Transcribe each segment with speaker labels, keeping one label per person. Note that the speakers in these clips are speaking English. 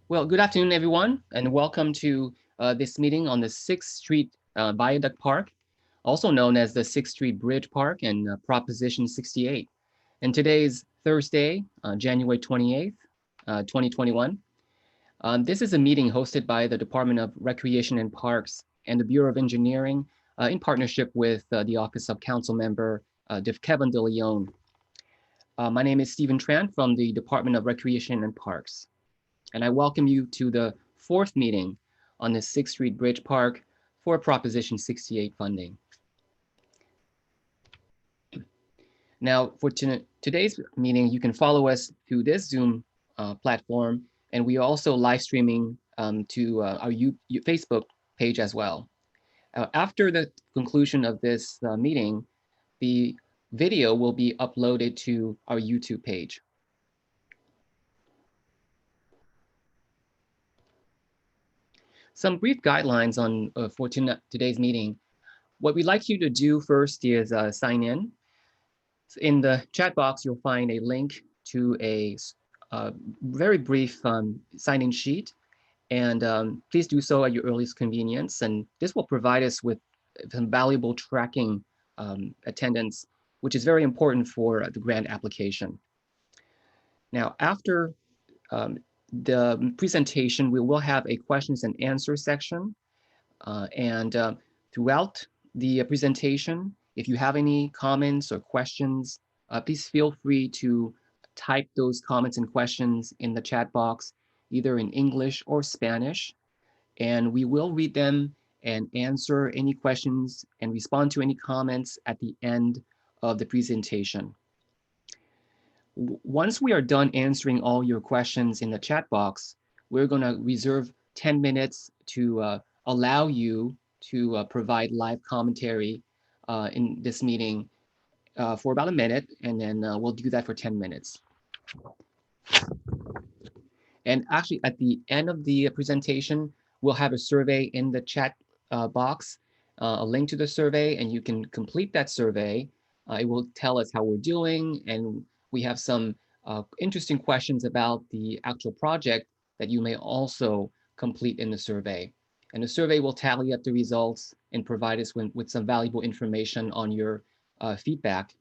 Speaker 1: Well, good afternoon, everyone, and welcome to this meeting on the 6th Street Viaduct Park, also known as the 6th Street Bridge Park and Proposition 68. And today is Thursday, January 28th, 2021. This is a meeting hosted by the Department of Recreation and Parks and the Bureau of Engineering in partnership with the Office of Council Member Kevin De Leon. My name is Stephen Tran from the Department of Recreation and Parks, and I welcome you to the fourth meeting on the 6th Street Bridge Park for Proposition 68 funding. Now, for today's meeting, you can follow us through this Zoom platform, and we are also live streaming to our Facebook page as well. After the conclusion of this meeting, the video will be uploaded to our YouTube page. Some brief guidelines on for today's meeting. What we'd like you to do first is sign in. In the chat box, you'll find a link to a very brief sign-in sheet, and please do so at your earliest convenience. And this will provide us with some valuable tracking attendance, which is very important for the grant application. Now, after the presentation, we will have a questions and answer section. Throughout the presentation, if you have any comments or questions, please feel free to type those comments and questions in the chat box, either in English or Spanish, and we will read them and answer any questions and respond to any comments at the end of the presentation. Once we are done answering all your questions in the chat box, we're going to reserve 10 minutes to allow you to provide live commentary in this meeting for about a minute, and then we'll do that for 10 minutes. And actually, at the end of the presentation, we'll have a survey in the chat box, a link to the survey, and you can complete that survey. It will tell us how we're doing, and we have some interesting questions about the actual project that you may also complete in the survey. And the survey will tally up the results and provide us with some valuable information on your feedback.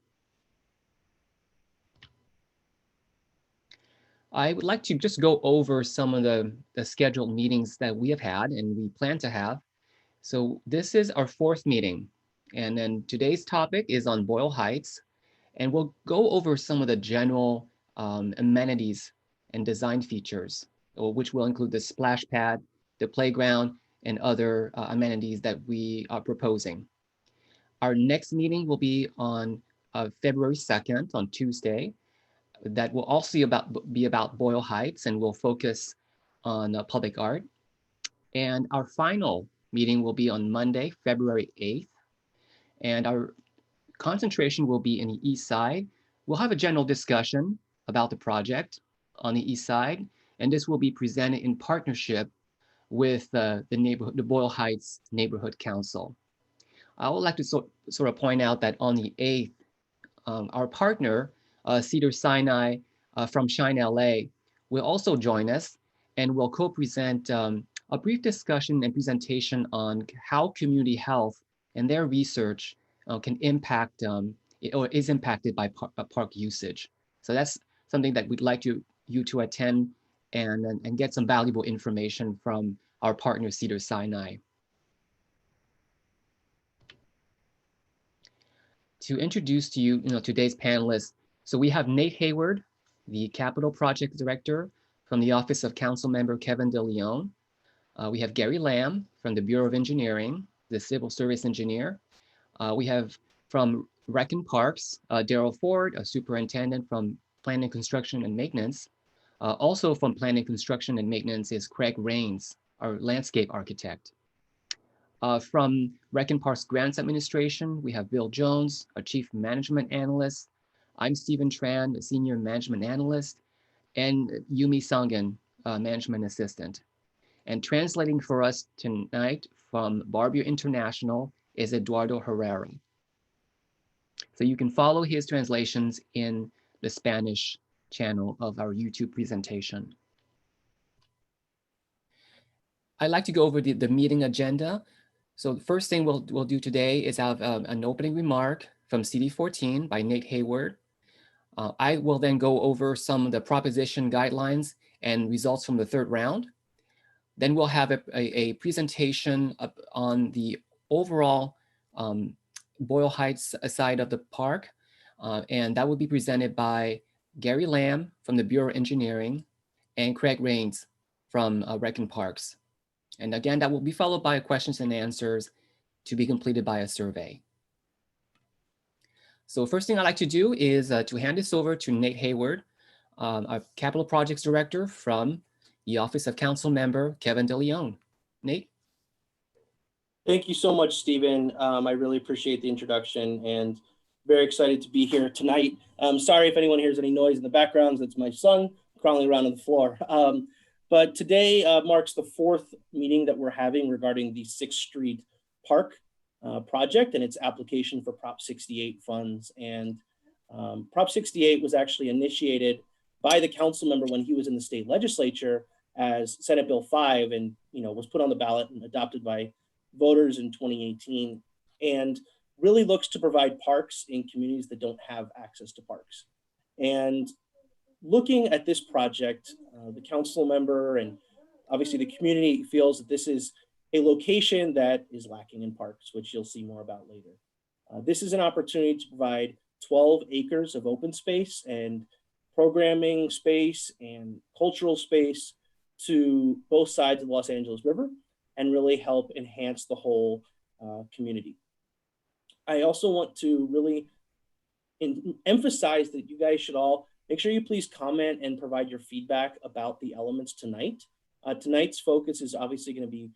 Speaker 1: I would like to just go over some of the scheduled meetings that we have had and we plan to have. So this is our fourth meeting. And then today's topic is on Boyle Heights. And we'll go over some of the general amenities and design features, which will include the splash pad, the playground, and other amenities that we are proposing. Our next meeting will be on February 2nd, on Tuesday. That will also be about Boyle Heights, and we'll focus on public art. And our final meeting will be on Monday, February 8th. And our concentration will be in the East Side. We'll have a general discussion about the project on the East Side, and this will be presented in partnership with the Boyle Heights Neighborhood Council. I would like to sort of point out that on the 8th, our partner, Cedars-Sinai from Shine LA, will also join us and will co-present a brief discussion and presentation on how community health and their research can impact or is impacted by park usage. So that's something that we'd like you to attend and get some valuable information from our partner Cedars-Sinai. To introduce to you, today's panelists, so we have Nate Hayward, the Capital Project Director from the Office of Council Member Kevin De Leon. We have Gary Lamb from the Bureau of Engineering, the Civil Service Engineer. We have from Rec and Parks, Daryl Ford, a Superintendent from Planning, Construction, and Maintenance. Also from Planning, Construction, and Maintenance is Craig Rains, our Landscape Architect. From Rec and Parks Grants Administration, we have Bill Jones, a Chief Management Analyst. I'm Stephen Tran, a Senior Management Analyst, and Yumi Sangan, Management Assistant. And translating for us tonight from Barbier International is Eduardo Herrera. So you can follow his translations in the Spanish channel of our YouTube presentation. I'd like to go over the meeting agenda. So the first thing we'll do today is have an opening remark from CD14 by Nate Hayward. I will then go over some of the proposition guidelines and results from the third round. Then we'll have a presentation on the overall Boyle Heights side of the park. And that will be presented by Gary Lamb from the Bureau of Engineering and Craig Rains from Rec and Parks. And again, that will be followed by questions and answers to be completed by a survey. So first thing I'd like to do is to hand this over to Nate Hayward, our Capital Projects Director from the Office of Council Member Kevin DeLeon. Nate?
Speaker 2: Thank you so much, Stephen. I really appreciate the introduction and very excited to be here tonight. Sorry if anyone hears any noise in the background. That's my son crawling around on the floor. But today marks the fourth meeting that we're having regarding the 6th Street Park project and its application for Prop 68 funds. And Prop 68 was actually initiated by the council member when he was in the state legislature as Senate Bill 5 and was put on the ballot and adopted by voters in 2018 and really looks to provide parks in communities that don't have access to parks. And looking at this project, the council member and obviously the community feels that this is a location that is lacking in parks, which you'll see more about later. This is an opportunity to provide 12 acres of open space and programming space and cultural space to both sides of the Los Angeles River and really help enhance the whole community. I also want to really emphasize that you guys should all make sure you please comment and provide your feedback about the elements tonight. Tonight's focus is obviously going to be,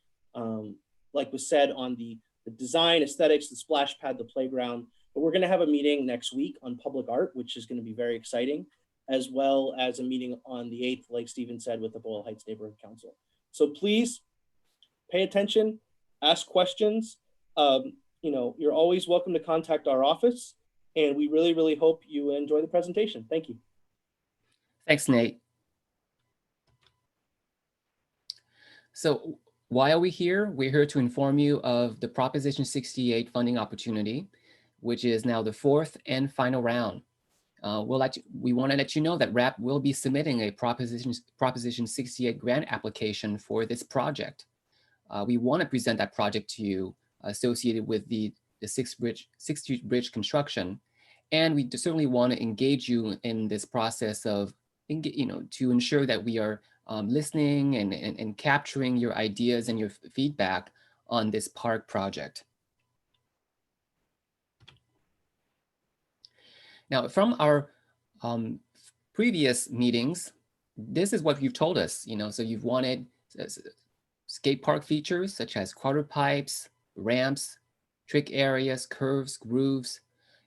Speaker 2: like was said, on the design, aesthetics, the splash pad, the playground, but we're going to have a meeting next week on public art, which is going to be very exciting, as well as a meeting on the 8th, like Stephen said, with the Boyle Heights Neighborhood Council. So please pay attention, ask questions. You're always welcome to contact our office, and we really, really hope you enjoy the presentation. Thank you.
Speaker 1: Thanks, Nate. So why are we here? We're here to inform you of the Proposition 68 funding opportunity, which is now the 4th and final round. We want to let you know that RAP will be submitting a Proposition 68 grant application for this project. We want to present that project to you associated with the 6th Street Bridge construction. And we certainly want to engage you in this process of, to ensure that we are listening and capturing your ideas and your feedback on this park project. Now, from our previous meetings, this is what you've told us, so you've wanted skate park features such as quarter pipes, ramps, trick areas, curves, grooves.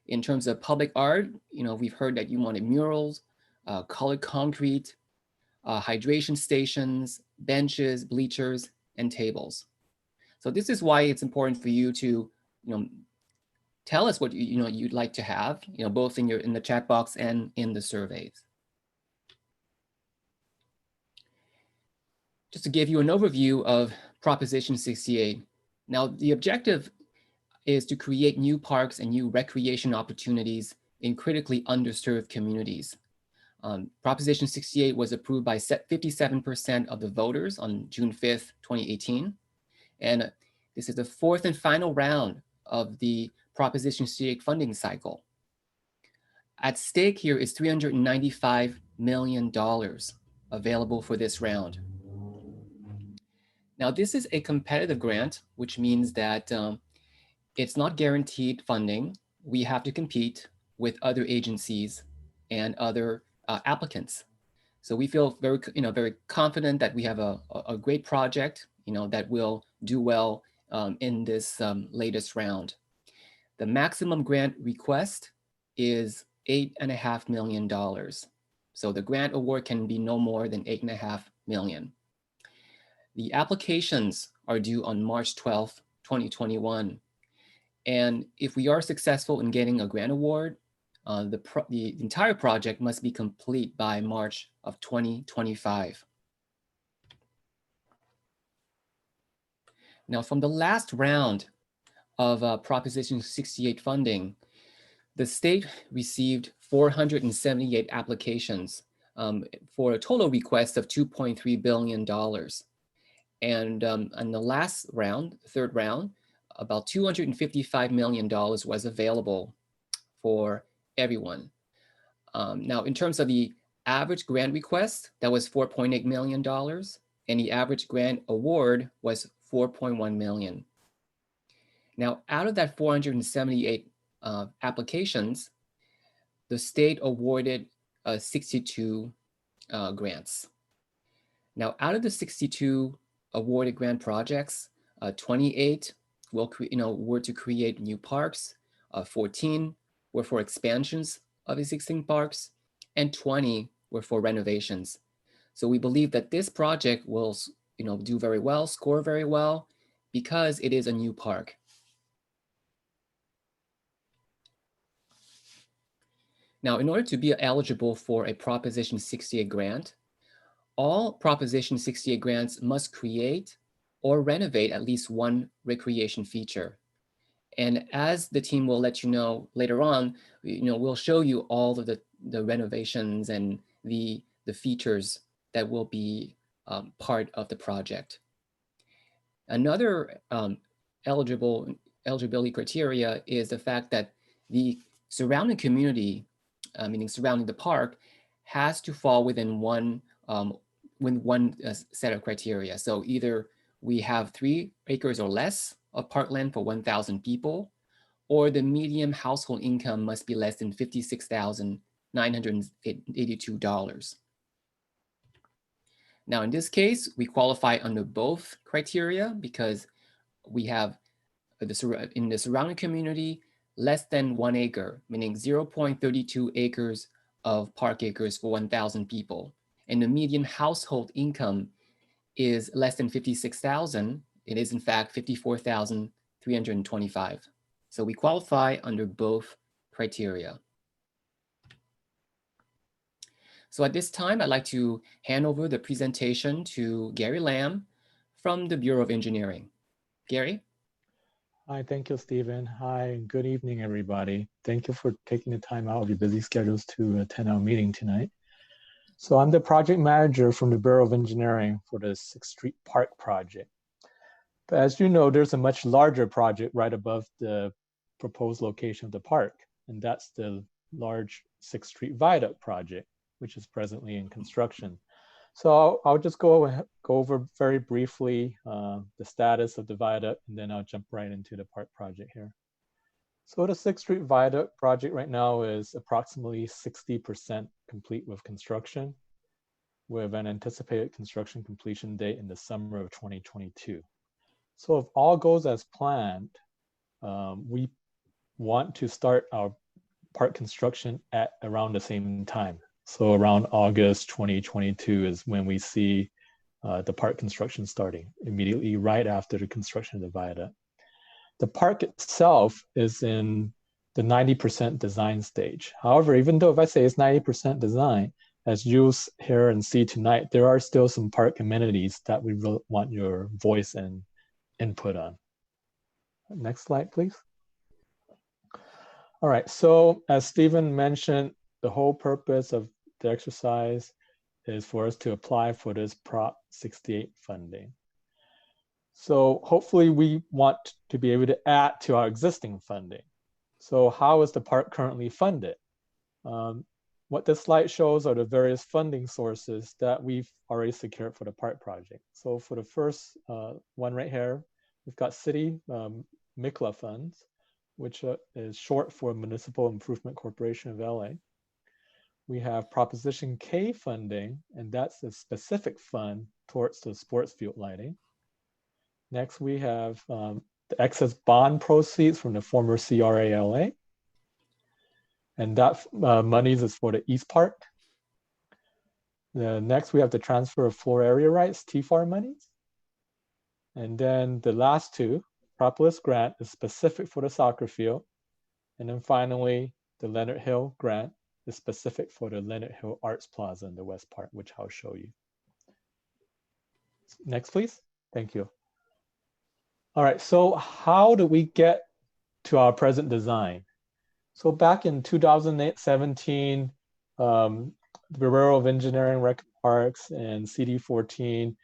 Speaker 1: In terms of public art, we've heard that you wanted murals, colored concrete, hydration stations, benches, bleachers, and tables. So this is why it's important for you to, tell us what you'd like to have, both in the chat box and in the surveys. Just to give you an overview of Proposition 68. Now, the objective is to create new parks and new recreation opportunities in critically underserved communities. Proposition 68 was approved by 57% of the voters on June 5th, 2018. And this is the 4th and final round of the Proposition 68 funding cycle. At stake here is $395 million available for this round. Now, this is a competitive grant, which means that it's not guaranteed funding. We have to compete with other agencies and other applicants. So we feel very confident that we have a great project, that will do well in this latest round. The maximum grant request is $8.5 million. So the grant award can be no more than $8.5 million. The applications are due on March 12th, 2021. And if we are successful in getting a grant award, the entire project must be complete by March of 2025. Now, from the last round of Proposition 68 funding, the state received 478 applications for a total request of $2.3 billion. And in the last round, third round, about $255 million was available for everyone. Now, in terms of the average grant request, that was $4.8 million, and the average grant award was $4.1 million. Now, out of that 478 applications, the state awarded 62 grants. Now, out of the 62 awarded grant projects, 28 were to create new parks, 14 were for expansions of existing parks, and 20 were for renovations. So we believe that this project will do very well, score very well, because it is a new park. Now, in order to be eligible for a Proposition 68 grant, all Proposition 68 grants must create or renovate at least one recreation feature. And as the team will let you know later on, we'll show you all of the renovations and the features that will be part of the project. Another eligibility criteria is the fact that the surrounding community, meaning surrounding the park, has to fall within one set of criteria. So either we have 3 acres or less of parkland for 1,000 people, or the median household income must be less than $56,982. Now, in this case, we qualify under both criteria because we have in the surrounding community less than 1 acre, meaning 0.32 acres of park acres for 1,000 people. And the median household income is less than 56,000. It is in fact 54,325. So we qualify under both criteria. So at this time, I'd like to hand over the presentation to Gary Lamb from the Bureau of Engineering. Gary?
Speaker 3: Hi, thank you, Stephen. Hi, and good evening, everybody. Thank you for taking the time out of your busy schedules to attend our meeting tonight. So I'm the project manager from the Bureau of Engineering for the 6th Street Park project. But as you know, there's a much larger project right above the proposed location of the park, and that's the large 6th Street Viaduct project, which is presently in construction. So I'll just go over very briefly the status of the viaduct, and then I'll jump right into the park project here. So the 6th Street Viaduct project right now is approximately 60% complete with construction, with an anticipated construction completion date in the summer of 2022. So if all goes as planned, we want to start our park construction at around the same time. So around August 2022 is when we see the park construction starting, immediately right after the construction of the viaduct. The park itself is in the 90% design stage. However, even though if I say it's 90% design, as you'll hear and see tonight, there are still some park amenities that we really want your voice and input on. Next slide, please. All right, so as Stephen mentioned, the whole purpose of the exercise is for us to apply for this Prop 68 funding. So hopefully we want to be able to add to our existing funding. So how is the park currently funded? What this slide shows are the various funding sources that we've already secured for the park project. So for the first one right here, we've got city MICLA funds, which is short for Municipal Improvement Corporation of LA. We have Proposition K funding, and that's a specific fund towards the sports field lighting. Next, we have the excess bond proceeds from the former CRA-LA. And that monies is for the East Park. Next, we have the transfer of floor area rights, TFAR monies. And then the last two, Propolis grant is specific for the soccer field. And then finally, the Leonard Hill grant is specific for the Leonard Hill Arts Plaza in the West Park, which I'll show you. Next, please. Thank you. All right, so how do we get to our present design? So back in 2017, the Bureau of Engineering, Rec Parks, and CD14,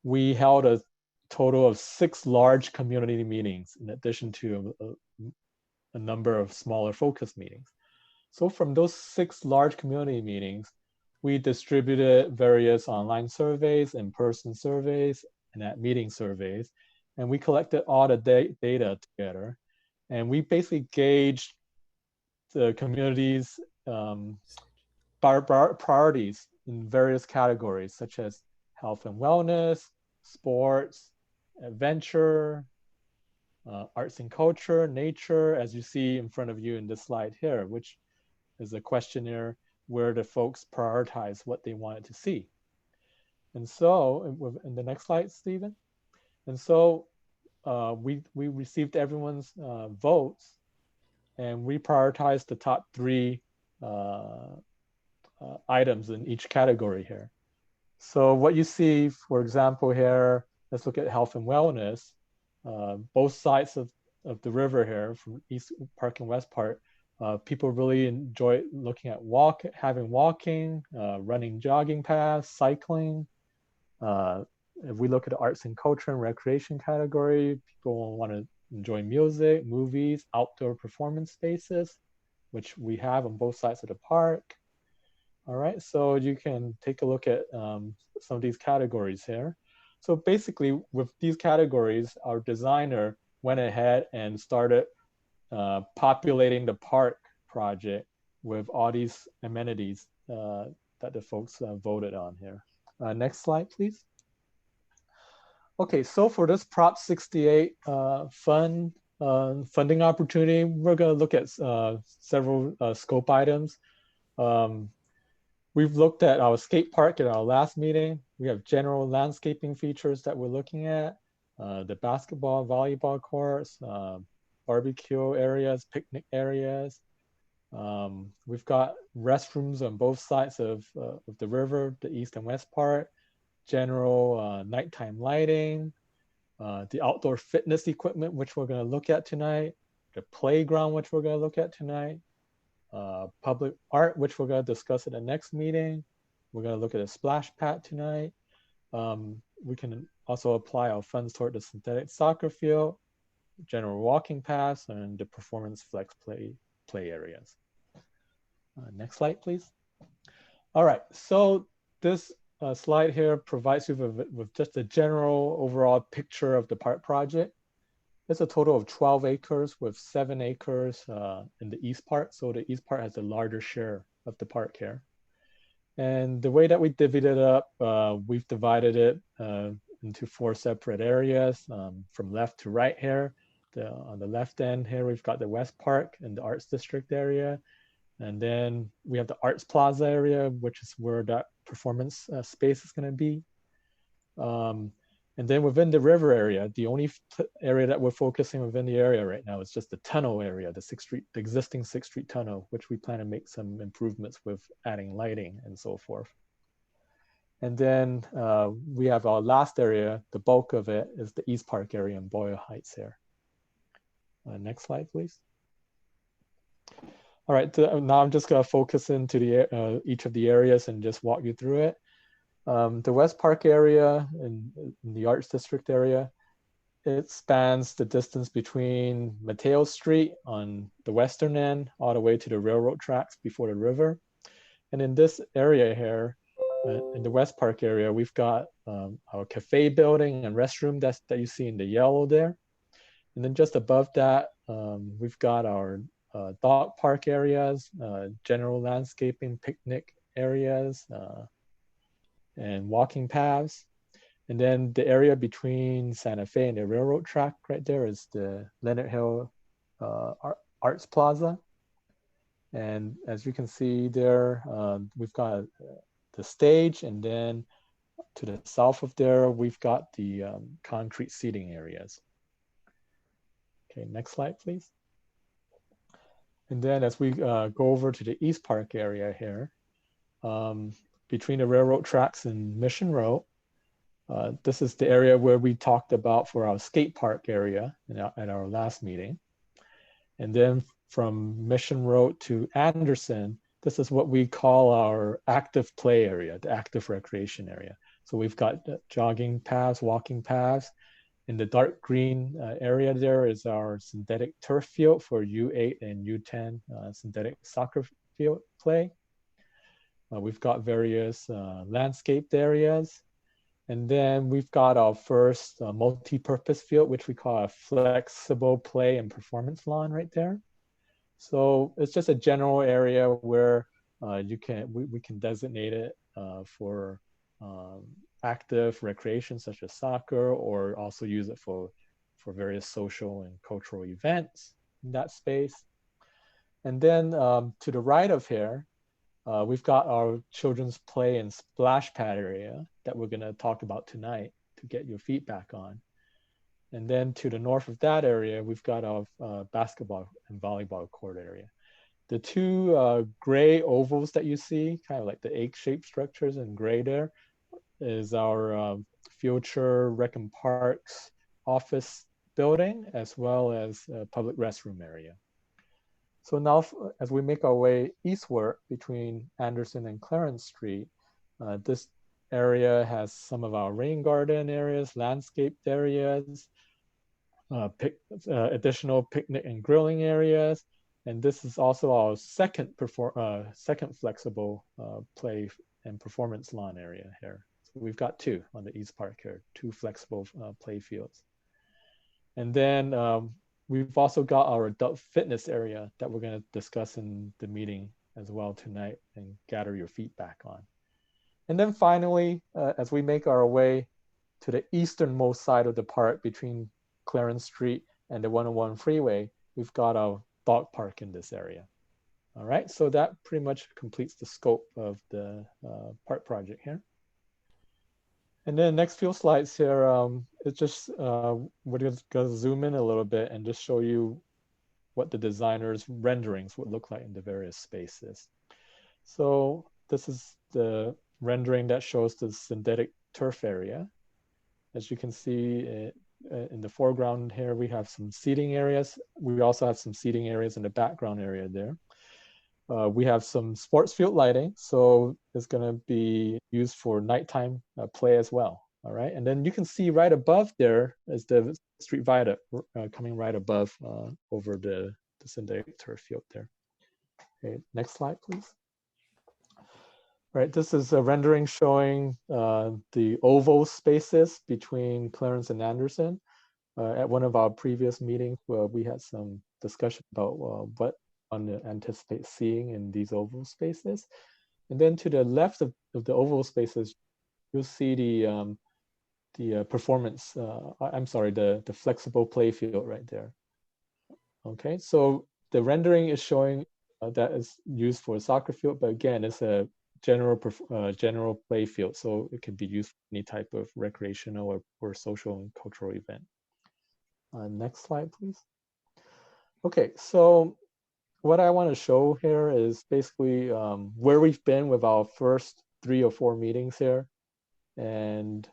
Speaker 3: we held a total of 6 large community meetings in addition to a number of smaller focus meetings. So from those 6 large community meetings, we distributed various online surveys, in-person surveys, and at-meeting surveys, and we collected all the data together. And we basically gauged the community's priorities in various categories, such as health and wellness, sports, adventure, arts and culture, nature, as you see in front of you in this slide here, which is a questionnaire where the folks prioritize what they wanted to see. And so, in the next slide, Stephen. And so we received everyone's votes, and we prioritized the top 3 items in each category here. So what you see, for example, here, let's look at health and wellness. Both sides of the river here, from East Park and West Park, people really enjoy looking at walking, running jogging paths, cycling. If we look at the arts and culture and recreation category, people want to enjoy music, movies, outdoor performance spaces, which we have on both sides of the park. All right, so you can take a look at some of these categories here. So basically, with these categories, our designer went ahead and started populating the park project with all these amenities that the folks voted on here. Next slide, please. Okay, so for this Prop 68 funding opportunity, we're going to look at several scope items. We've looked at our skate park at our last meeting. We have general landscaping features that we're looking at, the basketball, volleyball courts, barbecue areas, picnic areas. We've got restrooms on both sides of the river, the east and west part, general nighttime lighting, the outdoor fitness equipment, which we're going to look at tonight, the playground, which we're going to look at tonight, public art, which we're going to discuss at the next meeting. We're going to look at a splash pad tonight. We can also apply our funds toward the synthetic soccer field, general walking paths, and the performance flex play areas. Next slide, please. All right, so this slide here provides you with just a general overall picture of the park project. It's a total of 12 acres with 7 acres in the east part. So the east part has a larger share of the park here. And the way that we divvied it up, we've divided it into 4 separate areas from left to right here. On the left end here, we've got the West Park and the Arts District area. And then we have the Arts Plaza area, which is where that performance space is going to be. And then within the river area, the only area that we're focusing within the area right now is just the tunnel area, the existing 6th Street tunnel, which we plan to make some improvements with adding lighting and so forth. And then we have our last area, the bulk of it is the East Park area in Boyle Heights here. Next slide, please. All right, now I'm just going to focus into each of the areas and just walk you through it. The West Park area in the Arts District area, it spans the distance between Mateo Street on the western end all the way to the railroad tracks before the river. And in this area here, in the West Park area, we've got our cafe building and restroom that you see in the yellow there. And then just above that, we've got our dog park areas, general landscaping, picnic areas, and walking paths. And then the area between Santa Fe and the railroad track right there is the Leonard Hill Arts Plaza. And as you can see there, we've got the stage, and then to the south of there, we've got the concrete seating areas. Okay, next slide, please. And then as we go over to the East Park area here, between the railroad tracks and Mission Road, This is the area where we talked about for our skate park area at our last meeting. And then from Mission Road to Anderson, this is what we call our active play area, the active recreation area. So we've got jogging paths, walking paths. In the dark green area there is our synthetic turf field for U8 and U10 synthetic soccer field play. We've got various landscaped areas. And then we've got our first multi-purpose field, which we call a flexible play and performance lawn right there. So it's just a general area where we can designate it for active recreation such as soccer, or also use it for various social and cultural events in that space. And then to the right of here, we've got our children's play and splash pad area that we're going to talk about tonight to get your feedback on. And then to the north of that area, we've got our basketball and volleyball court area. The two gray ovals that you see, kind of like the egg-shaped structures in gray there, is our future Rec and Parks office building, as well as a public restroom area. So now, as we make our way eastward between Anderson and Clarence Street, this area has some of our rain garden areas, landscaped areas, additional picnic and grilling areas. And this is also our second flexible play and performance lawn area here. So we've got two on the East Park here, two flexible play fields. And then we've also got our adult fitness area that we're going to discuss in the meeting as well tonight and gather your feedback on. And then finally, as we make our way to the easternmost side of the park between Clarence Street and the 101 freeway, we've got our dog park in this area. All right, so that pretty much completes the scope of the park project here. And then next few slides here, it's just, we're just gonna zoom in a little bit and just show you what the designer's renderings would look like in the various spaces. So this is the rendering that shows the synthetic turf area. As you can see in the foreground here, we have some seating areas. We also have some seating areas in the background area there. We have some sports field lighting, so it's going to be used for nighttime play as well. All right, and then you can see right above there is the street viaduct coming right above over the synthetic turf field there. Okay, next slide, please. All right, this is a rendering showing the oval spaces between Clarence and Anderson. At one of our previous meetings, we had some discussion about what one anticipate seeing in these oval spaces. And then to the left of the oval spaces, you'll see the performance, I'm sorry, the flexible play field right there. Okay, so the rendering is showing that is used for a soccer field, but again, it's a general play field, so it can be used for any type of recreational or social and cultural event. Next slide, please. Okay, so what I want to show here is basically where we've been with our first 3 or 4 meetings here. And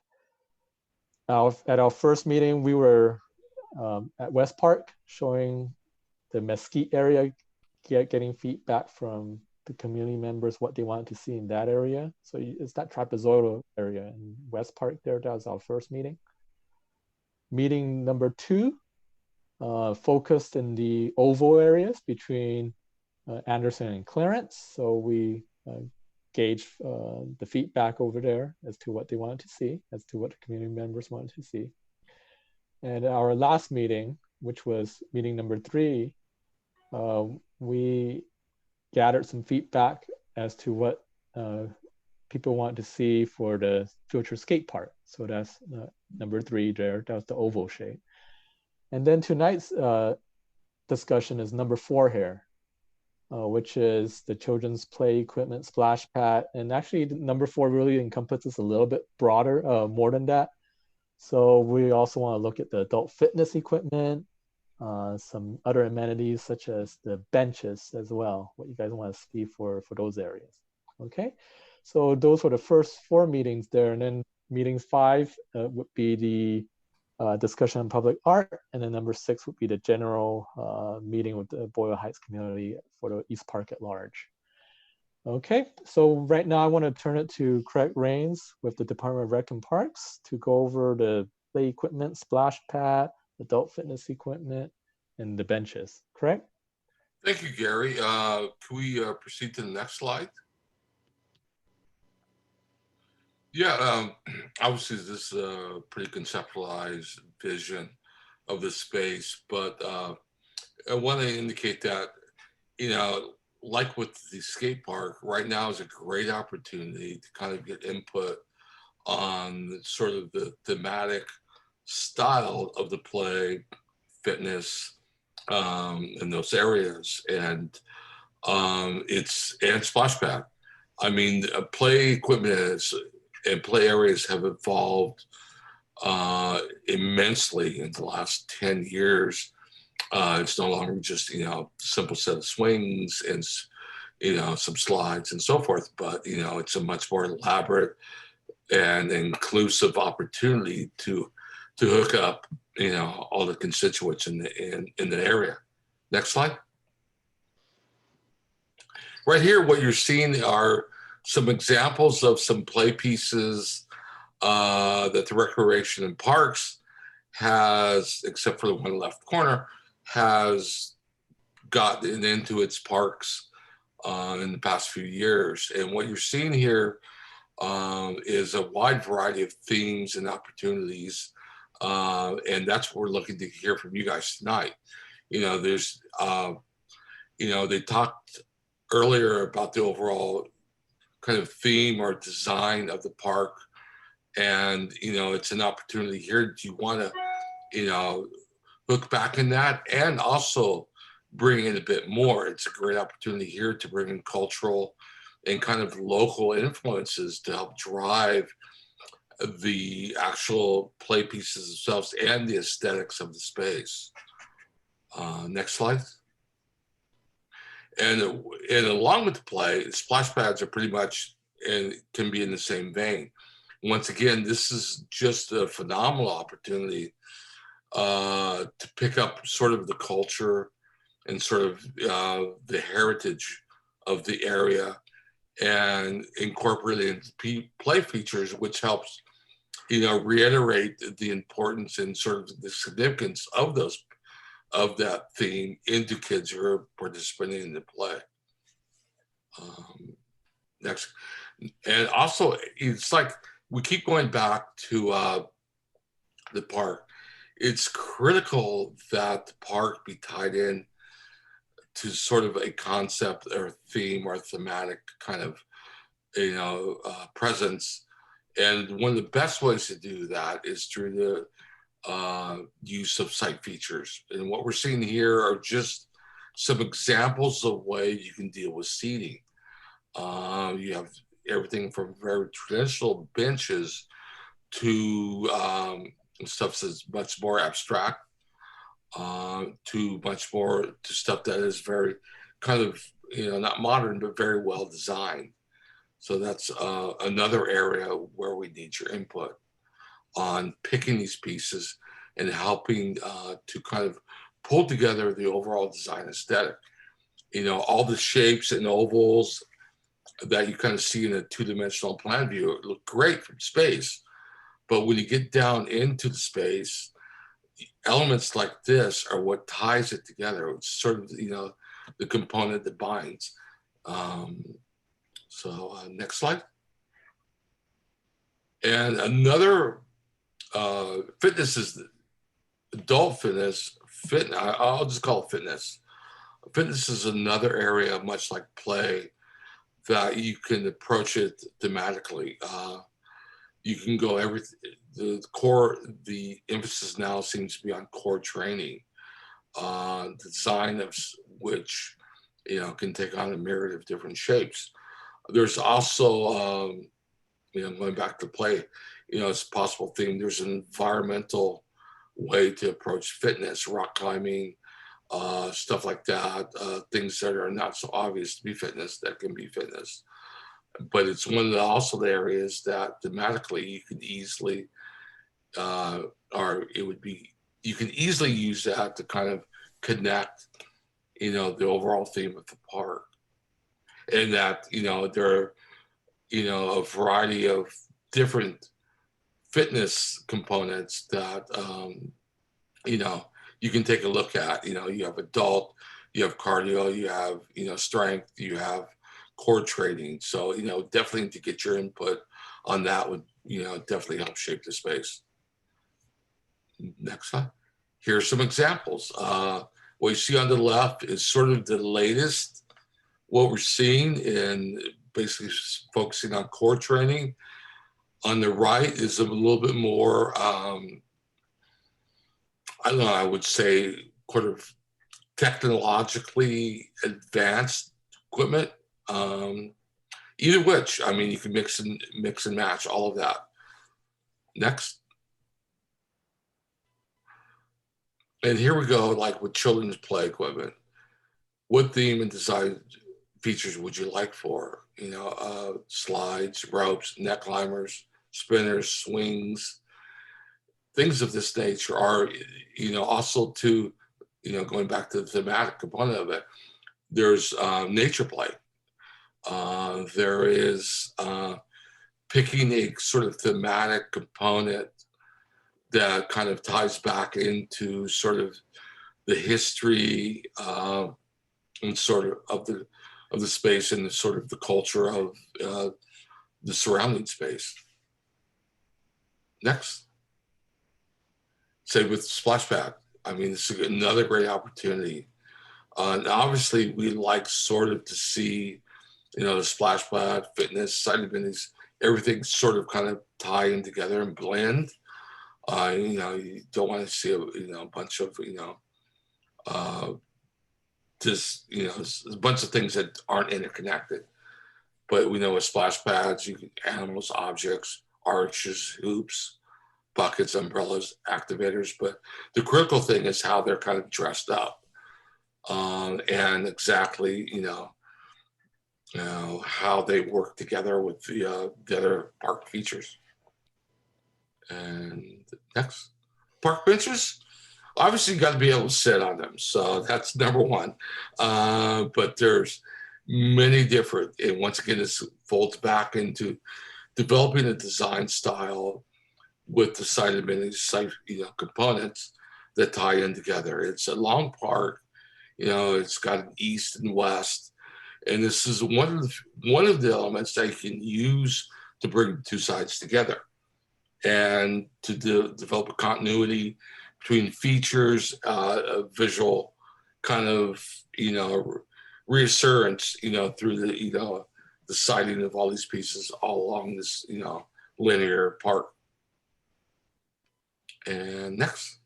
Speaker 3: at our first meeting, we were at West Park showing the Mesquite area, getting feedback from the community members, what they wanted to see in that area. So it's that trapezoidal area in West Park there. That was our first meeting. Meeting number 2 focused in the oval areas between Anderson and Clarence. So we gauged the feedback over there as to what they wanted to see, as to what the community members wanted to see. And our last meeting, which was meeting number 3, we gathered some feedback as to what people want to see for the future skate park. So that's number 3 there. That was the oval shape. And then tonight's discussion is number 4 here, which is the children's play equipment splash pad. And actually number 4 really encompasses a little bit broader, more than that. So we also want to look at the adult fitness equipment, some other amenities such as the benches as well, what you guys want to see for those areas. Okay, so those were the first 4 meetings there. And then meeting 5 would be the discussion on public art, and then number 6 would be the general meeting with the Boyle Heights community for the East Park at large. Okay, so right now I want to turn it to Craig Rains with the Department of Rec and Parks to go over the play equipment, splash pad, adult fitness equipment, and the benches. Craig?
Speaker 4: Thank you, Gary. Can we proceed to the next slide? Yeah, obviously this is a pretty conceptualized vision of the space, but I want to indicate that, you know, like with the skate park, right now is a great opportunity to kind of get input on sort of the thematic style of the play, fitness, in those areas, and Splashback. I mean, play equipment and play areas have evolved immensely in the last 10 years. It's no longer just, you know, simple set of swings and, you know, some slides and so forth, but, you know, it's a much more elaborate and inclusive opportunity to hook up, you know, all the constituents in the area. Next slide. Right here, what you're seeing are some examples of some play pieces that the Recreation and Parks has, except for the one left corner, has gotten into its parks in the past few years. And what you're seeing here is a wide variety of themes and opportunities. And that's what we're looking to hear from you guys tonight. You know, there's, you know, they talked earlier about the overall kind of theme or design of the park. And, you know, it's an opportunity here. Do you want to, you know, look back in that and also bring in a bit more? It's a great opportunity here to bring in cultural and kind of local influences to help drive the actual play pieces themselves and the aesthetics of the space. Next slide. And along with the play, splash pads are pretty much and can be in the same vein. Once again, this is just a phenomenal opportunity to pick up sort of the culture and sort of the heritage of the area and incorporate it into play features, which helps, you know, reiterate the importance and sort of the significance of that theme into kids who are participating in the play. Next. And also, it's like we keep going back to the park. It's critical that the park be tied in to sort of a concept or theme or thematic kind of, you know, presence. And one of the best ways to do that is through the use of site features. And what we're seeing here are just some examples of ways you can deal with seating. You have everything from very traditional benches to stuff that's much more abstract, to much more to stuff that is very kind of, you know, not modern, but very well designed. So that's another area where we need your input on picking these pieces and helping to kind of pull together the overall design aesthetic. You know, all the shapes and ovals that you kind of see in a two-dimensional plan view look great from space. But when you get down into the space, elements like this are what ties it together. It's sort of, you know, the component that binds. Next slide. And another fitness is adult fitness. I'll just call it fitness. Fitness is another area, much like play, that you can approach it thematically. You can go the emphasis now seems to be on core training, the design of which, you know, can take on a myriad of different shapes. There's also, you know, going back to play, you know, it's a possible theme. There's an environmental way to approach fitness, rock climbing, stuff like that, things that are not so obvious to be fitness that can be fitness. but it's one of the also the areas that thematically you can easily, you can easily use that to kind of connect, the overall theme of the park. And that, there are, a variety of different fitness components that, you can take a look at. You have adult, you have cardio, you have, strength, you have core training. So, definitely to get your input on that would, definitely help shape the space. Next slide. Here's some examples. What you see on the left is sort of the latest, what we're seeing in basically focusing on core training. On the right is a little bit more, I don't know, I would say sort of technologically advanced equipment. Either which, I mean, you can mix and match all of that. Next. And here we go, like with children's play equipment. What theme and design features would you like for? Slides, ropes, neck climbers, spinners, swings, things of this nature are, also to, going back to the thematic component of it, there's nature play. There is picking a sort of thematic component that kind of ties back into sort of the history and sort of the space and the sort of the culture of the surrounding space. Next. Say with Splashback, I mean, this is another great opportunity. And obviously, we like sort of to see, the Splashback, fitness, side amenities, everything sort of kind of tie in together and blend. You don't want to see a bunch of just a bunch of things that aren't interconnected. But we know with splash pads, you can animals, objects, arches, hoops, buckets, umbrellas, activators. But the critical thing is how they're kind of dressed up, and exactly how they work together with the other park features. And next, park benches. Obviously, you got to be able to sit on them. So that's number one. But there's many different, and once again, this folds back into developing a design style with the side amenities, components that tie in together. It's a long park. It's got an east and west. And this is one of the elements that you can use to bring the two sides together and to develop a continuity between features, a visual kind of, reassurance, through the siding of all these pieces all along this, linear park. And next.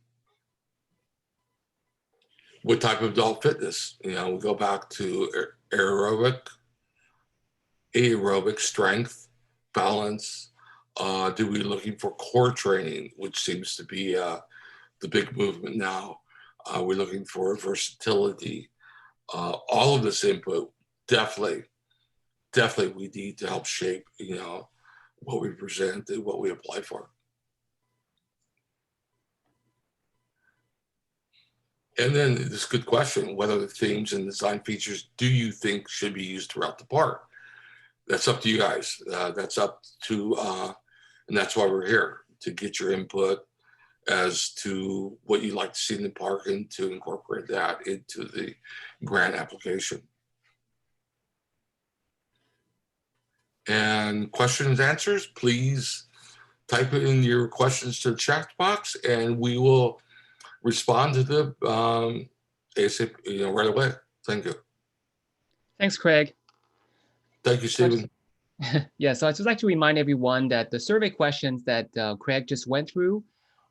Speaker 4: What type of adult fitness? We go back to aerobic strength, balance. Do we looking for core training, which seems to be the big movement now? We're looking for versatility. All of this input definitely we need to help shape, what we present and what we apply for. And then this good question, what other themes and design features do you think should be used throughout the park? That's up to you guys. That's up to, and that's why we're here, to get your input as to what you'd like to see in the park and to incorporate that into the grant application. And questions, answers, please type it in your questions to the chat box and we will respond to them ASAP, right away. Thank you.
Speaker 1: Thanks, Craig.
Speaker 4: Thank you, Stephen.
Speaker 1: Yeah, so I'd just like to remind everyone that the survey questions that Craig just went through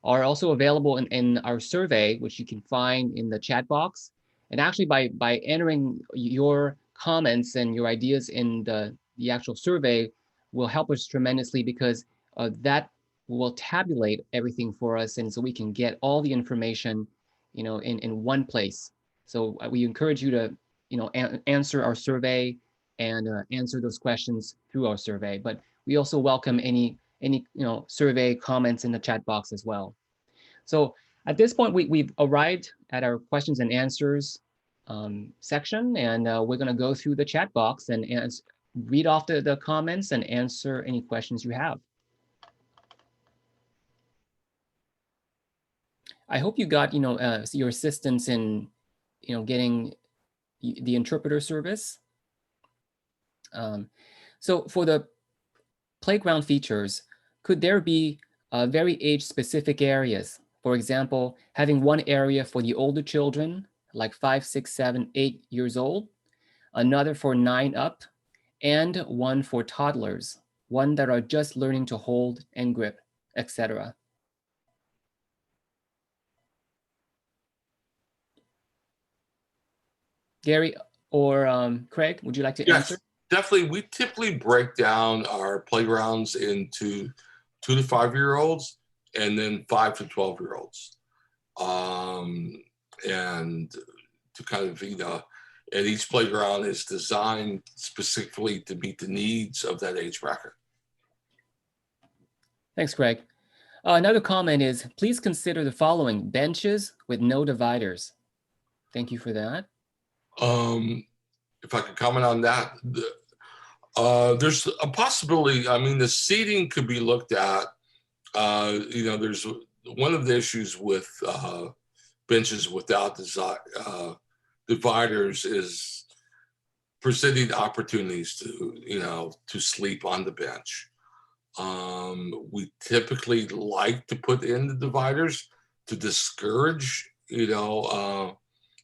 Speaker 1: are also available in our survey, which you can find in the chat box. And actually by entering your comments and your ideas in the actual survey will help us tremendously because that will tabulate everything for us. And so we can get all the information, in one place. So we encourage you to, answer our survey and answer those questions through our survey. But we also welcome any survey comments in the chat box as well. So at this point, we've arrived at our questions and answers section, and we're going to go through the chat box and read off the comments and answer any questions you have. I hope you got your assistance in getting the interpreter service. So for the playground features, could there be very age-specific areas? For example, having one area for the older children, like 5, 6, 7, 8 years old, another for 9 up, and one for toddlers, one that are just learning to hold and grip, etc. Gary or Craig, would you like to answer?
Speaker 4: Definitely. We typically break down our playgrounds into 2 to 5 year olds and then 5 to 12 year olds. And to kind of, and each playground is designed specifically to meet the needs of that age bracket.
Speaker 1: Thanks, Craig. Another comment is, please consider the following: benches with no dividers. Thank you for that.
Speaker 4: If I could comment on that, there's a possibility. I mean, the seating could be looked at. There's one of the issues with benches without dividers is presenting opportunities to sleep on the bench. We typically like to put in the dividers to discourage,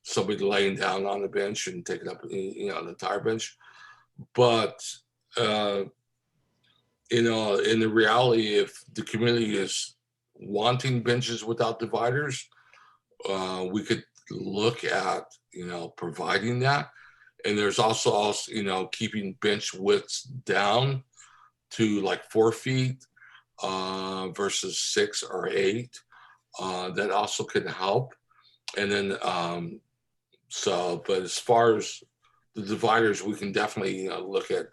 Speaker 4: somebody laying down on the bench and taking up, the entire bench. But, in the reality, if the community is wanting benches without dividers, we could look at, providing that. And there's also, keeping bench widths down to like 4 feet versus 6 or 8. That also can help. And then, but as far as the dividers, we can definitely look at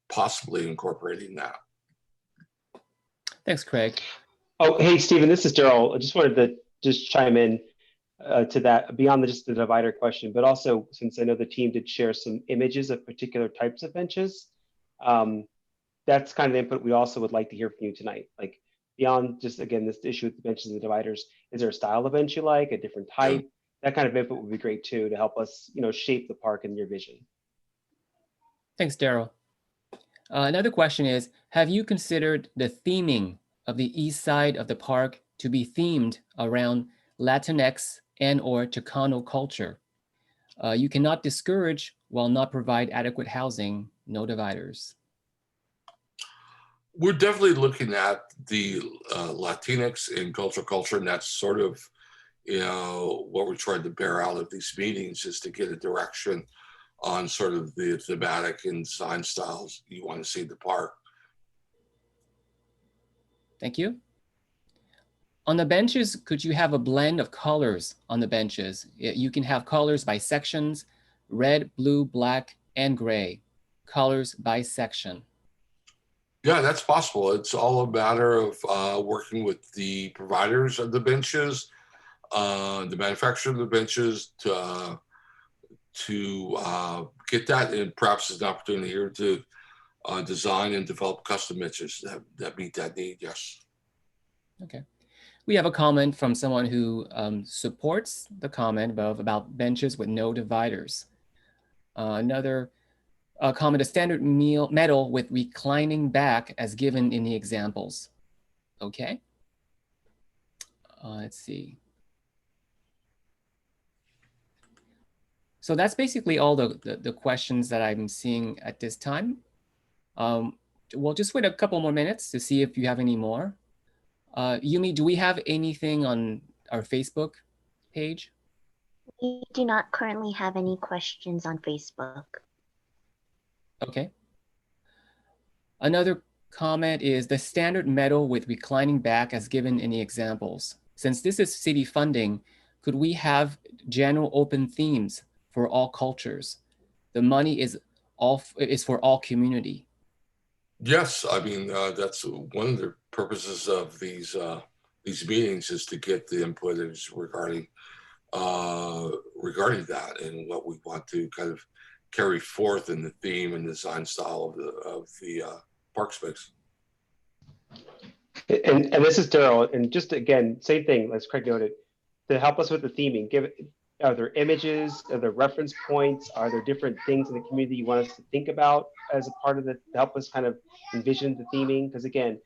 Speaker 4: possibly incorporating that.
Speaker 1: Thanks, Craig.
Speaker 5: Oh, hey, Stephen, this is Daryl. I just wanted to just chime in to that beyond just the divider question, but also since I know the team did share some images of particular types of benches, that's kind of the input we also would like to hear from you tonight. Like beyond just, again, this issue with the benches and the dividers, is there a style of bench you like, a different type? Yeah. That kind of input would be great too, to help us, shape the park in your vision.
Speaker 1: Thanks, Daryl. Another question is, have you considered the theming of the east side of the park to be themed around Latinx and or Chicano culture? You cannot discourage while not provide adequate housing, no dividers.
Speaker 4: We're definitely looking at the Latinx and culture, and that's sort of, what we're trying to bear out of these meetings is to get a direction on sort of the thematic and design styles you want to see in the park.
Speaker 1: Thank you. On the benches, could you have a blend of colors on the benches? You can have colors by sections, red, blue, black, and gray. Colors by section.
Speaker 4: Yeah, that's possible. It's all a matter of working with the providers of the benches, the manufacturer of the benches to get that, and perhaps there's an opportunity here to design and develop custom benches that meet that need. Yes.
Speaker 1: Okay. We have a comment from someone who supports the comment above about benches with no dividers. Another comment, a standard metal with reclining back as given in the examples. Okay. Let's see. So that's basically all the questions that I'm seeing at this time. We'll just wait a couple more minutes to see if you have any more. Yumi, do we have anything on our Facebook page?
Speaker 6: We do not currently have any questions on Facebook.
Speaker 1: Okay. Another comment is the standard metal with reclining back as given in the examples. Since this is city funding, could we have general open themes for all cultures? The money is is for all community.
Speaker 4: Yes, I mean that's one of the purposes of these meetings is to get the input regarding regarding that and what we want to kind of carry forth in the theme and design style of the park space.
Speaker 5: And this is Daryl, and just again, same thing as Craig noted, to help us with the theming. Are there images? Are there reference points? Are there different things in the community you want us to think about as a part of the to help us kind of envision the theming? Because again,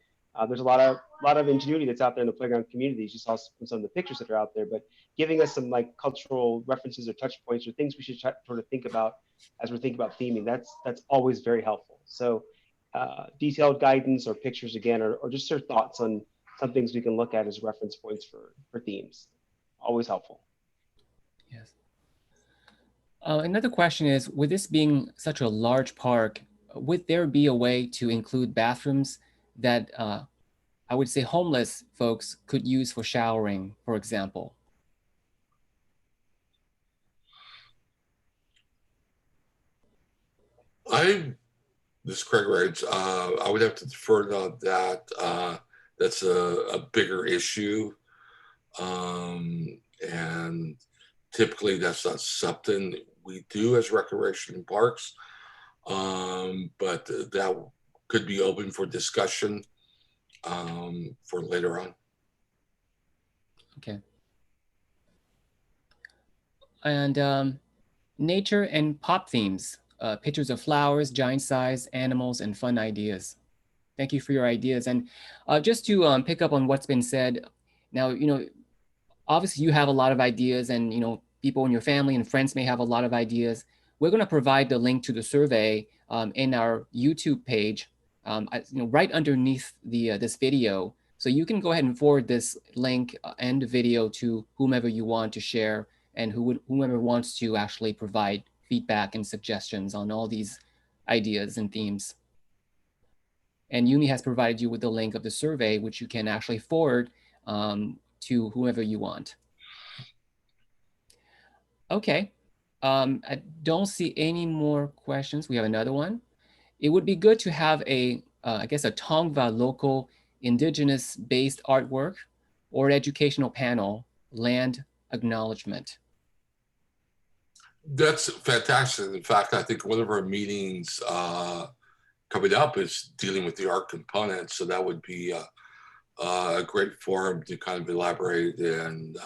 Speaker 5: there's a lot of ingenuity that's out there in the playground communities. You saw some of the pictures that are out there, but giving us some like cultural references or touch points or things we should try to think about as we're thinking about theming. That's always very helpful. So detailed guidance or pictures again, or just your thoughts on some things we can look at as reference points for themes. Always helpful.
Speaker 1: Yes. Another question is, with this being such a large park, would there be a way to include bathrooms that I would say homeless folks could use for showering, for example?
Speaker 4: This is Craig Rhodes. I would have to defer to that. That's a bigger issue. And typically that's not something we do as recreation and parks, but that could be open for discussion for later on.
Speaker 1: Okay. And nature and pop themes, pictures of flowers, giant size, animals, and fun ideas. Thank you for your ideas. And just to pick up on what's been said, now, obviously you have a lot of ideas, and people in your family and friends may have a lot of ideas. We're going to provide the link to the survey in our YouTube page, right underneath this video. So you can go ahead and forward this link and the video to whomever you want to share, and whomever wants to actually provide feedback and suggestions on all these ideas and themes. And Yumi has provided you with the link of the survey, which you can actually forward to whoever you want. Okay, I don't see any more questions. We have another one. It would be good to have I guess a Tongva local indigenous-based artwork or educational panel, land acknowledgement.
Speaker 4: That's fantastic. In fact, I think one of our meetings coming up is dealing with the art component. So that would be a great forum to kind of elaborate and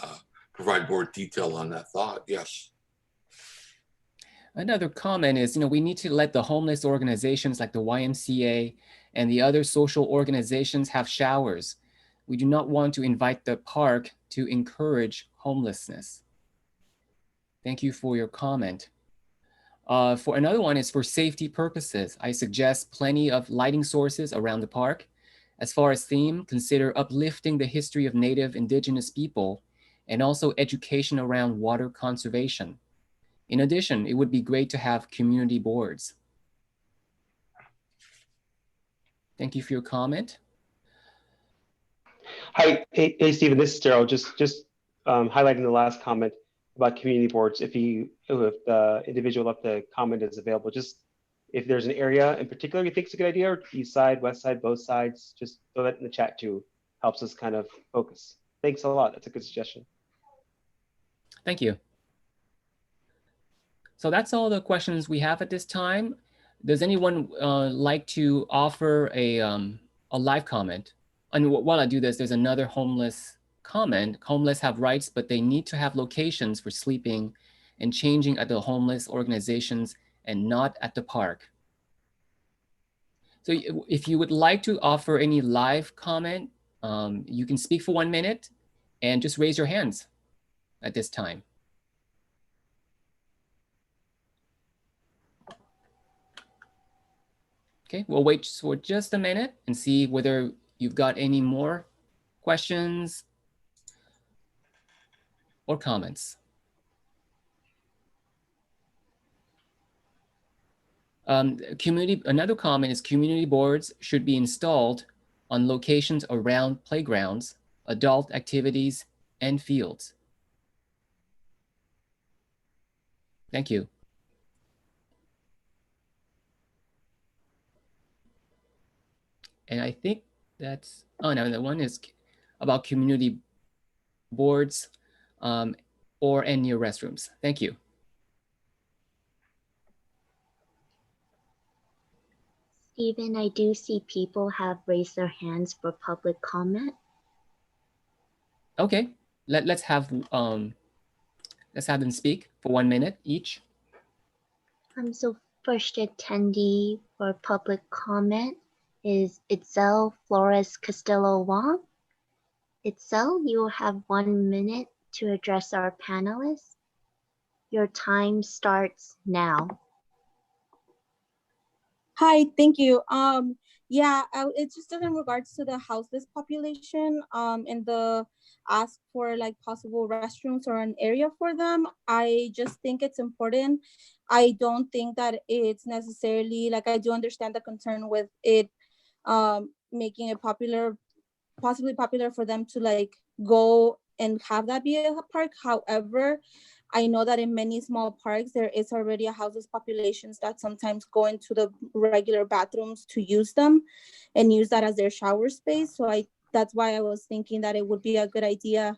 Speaker 4: provide more detail on that thought. Yes.
Speaker 1: Another comment is, we need to let the homeless organizations like the YMCA and the other social organizations have showers. We do not want to invite the park to encourage homelessness. Thank you for your comment. For another one is for safety purposes. I suggest plenty of lighting sources around the park. As far as theme, consider uplifting the history of Native Indigenous people and also education around water conservation. In addition, it would be great to have community boards. Thank you for your comment.
Speaker 5: Hi, hey Stephen, this is Daryl. Just highlighting the last comment about community boards. If the individual left the comment is available, just if there's an area in particular you think is a good idea, or east side, west side, both sides, just throw that in the chat too. Helps us kind of focus. Thanks a lot. That's a good suggestion.
Speaker 1: Thank you. So that's all the questions we have at this time. Does anyone like to offer a live comment? And while I do this, there's another homeless comment. Homeless have rights, but they need to have locations for sleeping and changing at the homeless organizations and not at the park. So if you would like to offer any live comment, you can speak for 1 minute and just raise your hands at this time. Okay, we'll wait for just a minute and see whether you've got any more questions or comments. Another comment is community boards should be installed on locations around playgrounds, adult activities, and fields. Thank you. And I think that's, oh no, the one is about community boards or and your restrooms. Thank you.
Speaker 6: Stephen, I do see people have raised their hands for public comment.
Speaker 1: Okay, let's have them speak for 1 minute each.
Speaker 6: So first attendee for public comment is Itzel Flores Castillo Wong. Itzel, you will have 1 minute to address our panelists. Your time starts now.
Speaker 7: Hi, thank you. Yeah, it's just in regards to the houseless population and the ask for like possible restrooms or an area for them. I just think it's important. I don't think that it's necessarily, like, I do understand the concern with it making it popular, possibly popular for them to like go and have that be a park. However, I know that in many small parks, there is already a houseless populations that sometimes go into the regular bathrooms to use them and use that as their shower space. So that's why I was thinking that it would be a good idea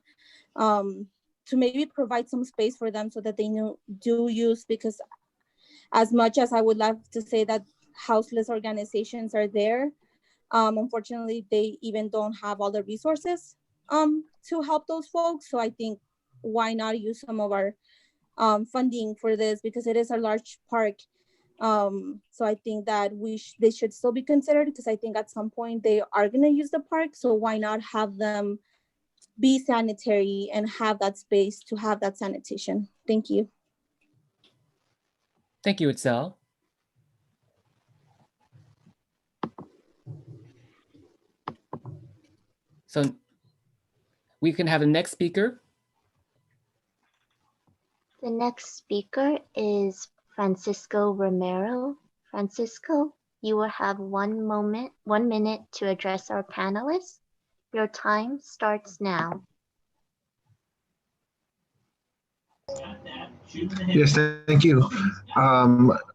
Speaker 7: to maybe provide some space for them so that they do use, because as much as I would love to say that houseless organizations are there, unfortunately, they even don't have all the resources to help those folks. So I think, why not use some of our funding for this, because it is a large park. So I think that they should still be considered, because I think at some point they are going to use the park. So why not have them be sanitary and have that space to have that sanitation? Thank you.
Speaker 1: Thank you, Itzel. So we can have the next speaker.
Speaker 6: The next speaker is Francisco Romero. Francisco, you will have 1 minute to address our panelists. Your time starts now.
Speaker 8: Yes, thank you.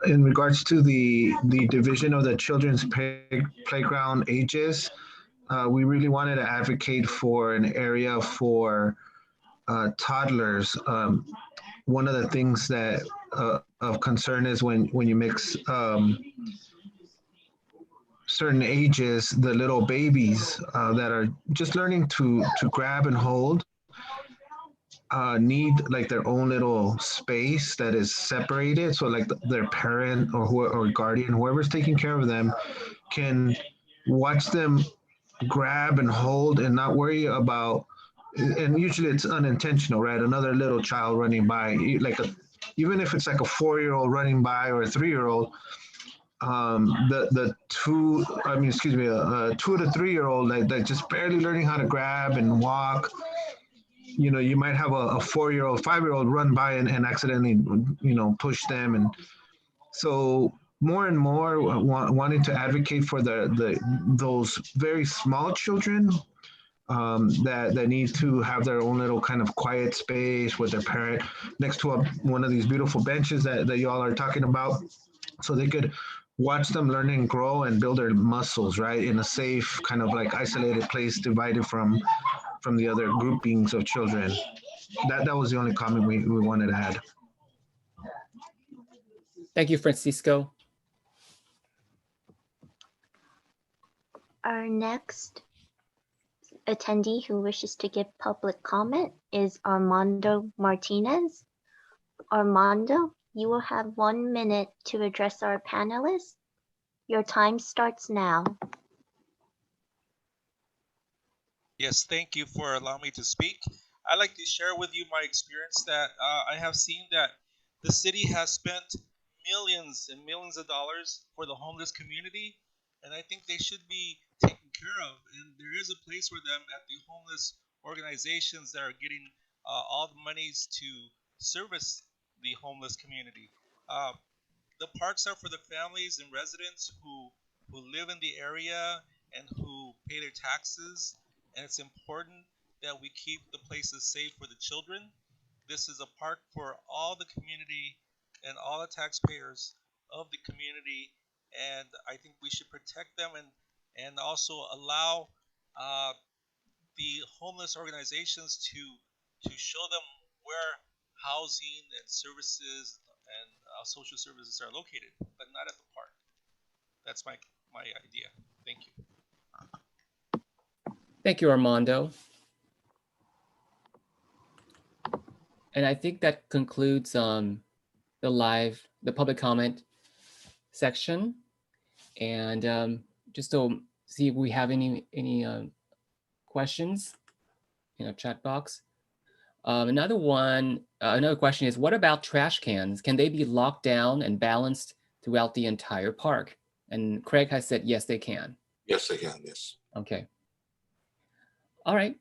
Speaker 8: In regards to the division of the children's playground ages, we really wanted to advocate for an area for toddlers. One of the things that of concern is when you mix certain ages, the little babies that are just learning to grab and hold need like their own little space that is separated. So like their parent or guardian, whoever's taking care of them, can watch them grab and hold and not worry about. And usually it's unintentional, right? Another little child running by, like even if it's like a 4-year-old running by or a 3-year-old, the two, I mean, excuse me, a 2 to 3-year-old that just barely learning how to grab and walk. You know, you might have a 4-year-old, 5-year-old run by and accidentally, push them. And so more and more wanting to advocate for those very small children that need to have their own little kind of quiet space with their parent next to one of these beautiful benches that y'all are talking about, so they could watch them learn and grow and build their muscles, right, in a safe kind of like isolated place, divided from the other groupings of children. That was the only comment we wanted to add.
Speaker 1: Thank you, Francisco.
Speaker 6: Our next attendee who wishes to give public comment is Armando Martinez. Armando, you will have 1 minute to address our panelists. Your time starts now.
Speaker 9: Yes, thank you for allowing me to speak. I'd like to share with you my experience that I have seen that the city has spent millions and millions of dollars for the homeless community, and I think they should be taken care of. And there is a place for them at the homeless organizations that are getting all the monies to service the homeless community. Uh, the parks are for the families and residents who live in the area and who pay their taxes, and it's important that we keep the places safe for the children. This is a park for all the community and all the taxpayers of the community, and I think we should protect them and and also allow the homeless organizations to show them where housing and services and social services are located, but not at the park. That's my idea. Thank you.
Speaker 1: Thank you, Armando. And I think that concludes the public comment section. And just to see if we have any questions in our chat box. Another question is, what about trash cans? Can they be locked down and balanced throughout the entire park? And Craig has said, yes, they can.
Speaker 4: Yes, they can, yes.
Speaker 1: Okay. All right.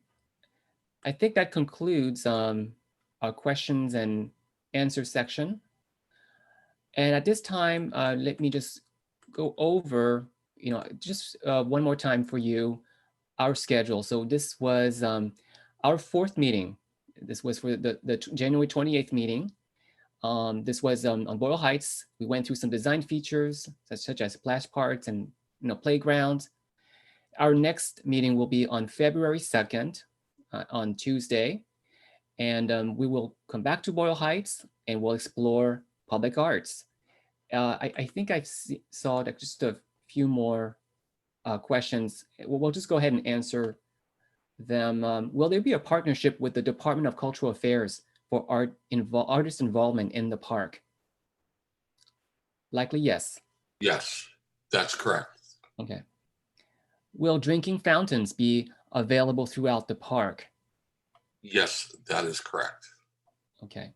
Speaker 1: I think that concludes our questions and answer section. And at this time, let me just go over, just one more time for you, our schedule. So this was our fourth meeting. This was for the January 28th meeting. This was on Boyle Heights. We went through some design features such as splash parks and playgrounds. Our next meeting will be on February 2nd on Tuesday. And we will come back to Boyle Heights and we'll explore public arts. I think I saw that just a few more questions. We'll just go ahead and answer them. Will there be a partnership with the Department of Cultural Affairs for artist involvement in the park? Likely yes.
Speaker 4: Yes, that's correct.
Speaker 1: Okay. Will drinking fountains be available throughout the park?
Speaker 4: Yes, that is correct.
Speaker 1: Okay.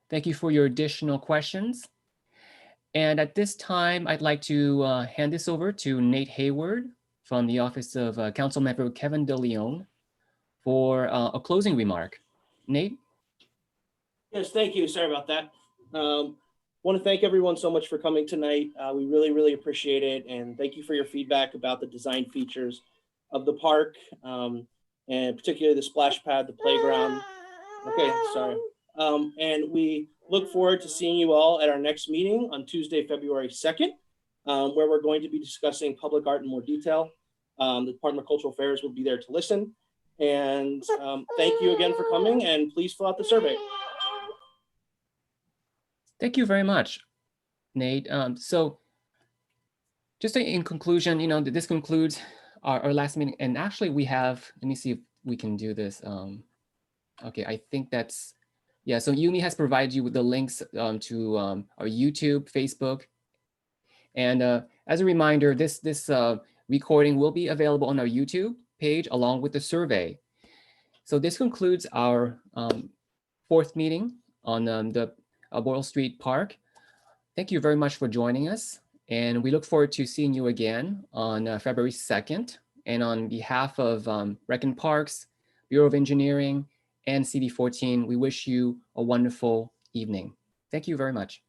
Speaker 1: Thank you for your additional questions. And at this time, I'd like to hand this over to Nate Hayward from the Office of Councilmember Kevin DeLeon for a closing remark. Nate?
Speaker 2: Yes, thank you. Sorry about that. Want to thank everyone so much for coming tonight. We really, really appreciate it. And thank you for your feedback about the design features of the park, and particularly the splash pad, the playground. Okay, sorry. And we look forward to seeing you all at our next meeting on Tuesday, February 2nd, where we're going to be discussing public art in more detail. The Department of Cultural Affairs will be there to listen. And thank you again for coming, and please fill out the survey.
Speaker 1: Thank you very much, Nate. So just in conclusion, this concludes our last meeting. And actually we have, let me see if we can do this. Okay, I think that's, yeah, so Yumi has provided you with the links to our YouTube, Facebook. And as a reminder, this recording will be available on our YouTube page along with the survey. So this concludes our fourth meeting on the Boyle Street Park. Thank you very much for joining us. And we look forward to seeing you again on February 2nd. And on behalf of Rec and Parks, Bureau of Engineering, and CD14, we wish you a wonderful evening. Thank you very much.